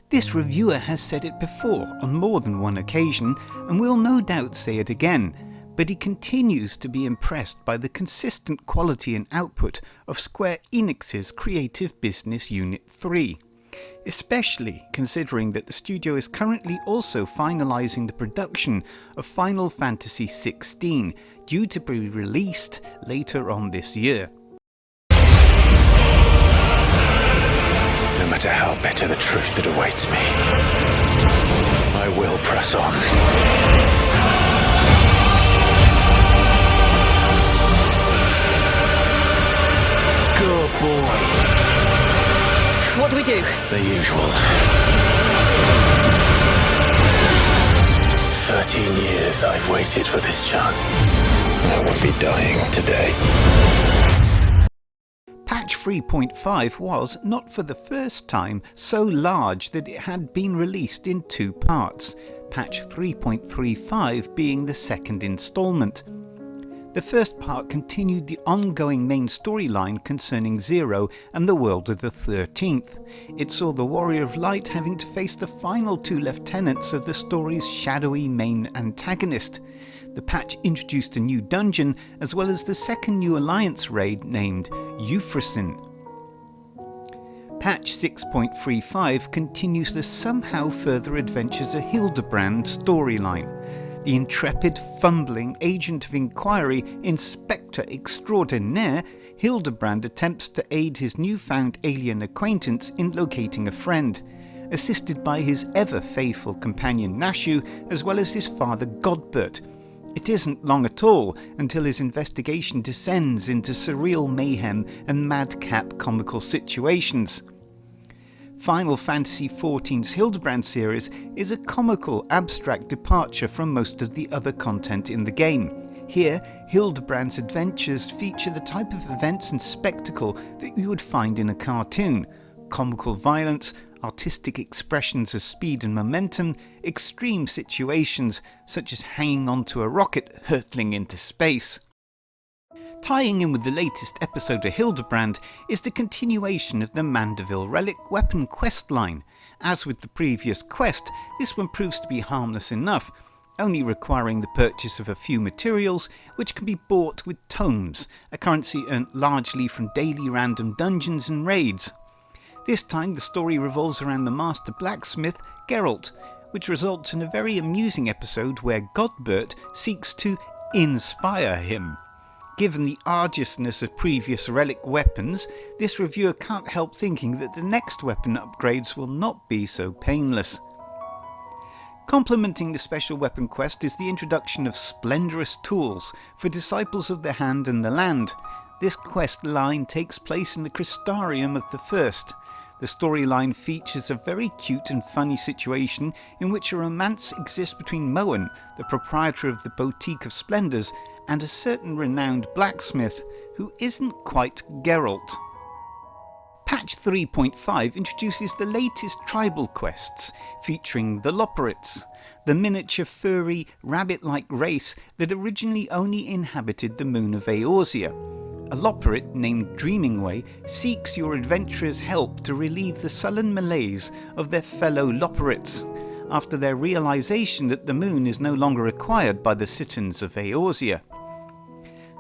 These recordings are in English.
This reviewer has said it before on more than one occasion and will no doubt say it again, but he continues to be impressed by the consistent quality and output of Square Enix's Creative Business Unit 3. Especially considering that the studio is currently also finalising the production of Final Fantasy XVI, due to be released later on this year. No matter how bitter the truth that awaits me, I will press on. Good boy. What do we do? The usual. 13 years I've waited for this chance. I won't be dying today. Patch 3.5 was, not for the first time, so large that it had been released in two parts, patch 3.35 being the second installment. The first part continued the ongoing main storyline concerning Zero and the world of the 13th. It saw the Warrior of Light having to face the final two lieutenants of the story's shadowy main antagonist. The patch introduced a new dungeon, as well as the second new Alliance raid named Eorzea. Patch 6.35 continues the somehow further adventures of Hildebrand storyline. The intrepid, fumbling agent of inquiry, Inspector Extraordinaire, Hildebrand attempts to aid his newfound alien acquaintance in locating a friend, assisted by his ever-faithful companion Nashu, as well as his father Godbert. It isn't long at all until his investigation descends into surreal mayhem and madcap comical situations. Final Fantasy XIV's Hildebrand series is a comical, abstract departure from most of the other content in the game. Here, Hildebrand's adventures feature the type of events and spectacle that you would find in a cartoon: comical violence, artistic expressions of speed and momentum, extreme situations such as hanging onto a rocket hurtling into space. Tying in with the latest episode of Hildebrand is the continuation of the Manderville Relic weapon questline. As with the previous quest, this one proves to be harmless enough, only requiring the purchase of a few materials, which can be bought with tomes, a currency earned largely from daily random dungeons and raids. This time the story revolves around the master blacksmith, Geralt, which results in a very amusing episode where Godbert seeks to inspire him. Given the arduousness of previous relic weapons, this reviewer can't help thinking that the next weapon upgrades will not be so painless. Complementing the special weapon quest is the introduction of splendorous tools for disciples of the Hand and the Land. This quest line takes place in the Crystarium of the First. The storyline features a very cute and funny situation in which a romance exists between Moen, the proprietor of the Boutique of Splendors, and a certain renowned blacksmith who isn't quite Geralt. Patch 3.5 introduces the latest tribal quests featuring the Loporrits, the miniature furry rabbit-like race that originally only inhabited the moon of Eorzea. A Loporrit named Dreamingway seeks your adventurers' help to relieve the sullen malaise of their fellow Loporrits after their realization that the moon is no longer required by the citizens of Eorzea.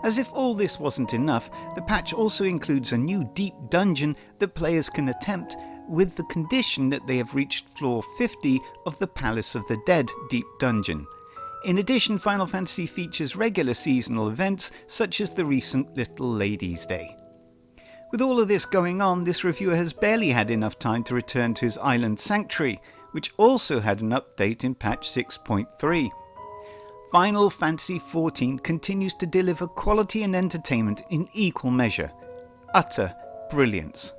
As if all this wasn't enough, the patch also includes a new deep dungeon that players can attempt with the condition that they have reached floor 50 of the Palace of the Dead deep dungeon. In addition, Final Fantasy features regular seasonal events such as the recent Little Ladies' Day. With all of this going on, this reviewer has barely had enough time to return to his island sanctuary, which also had an update in patch 6.3. Final Fantasy XIV continues to deliver quality and entertainment in equal measure. Utter brilliance.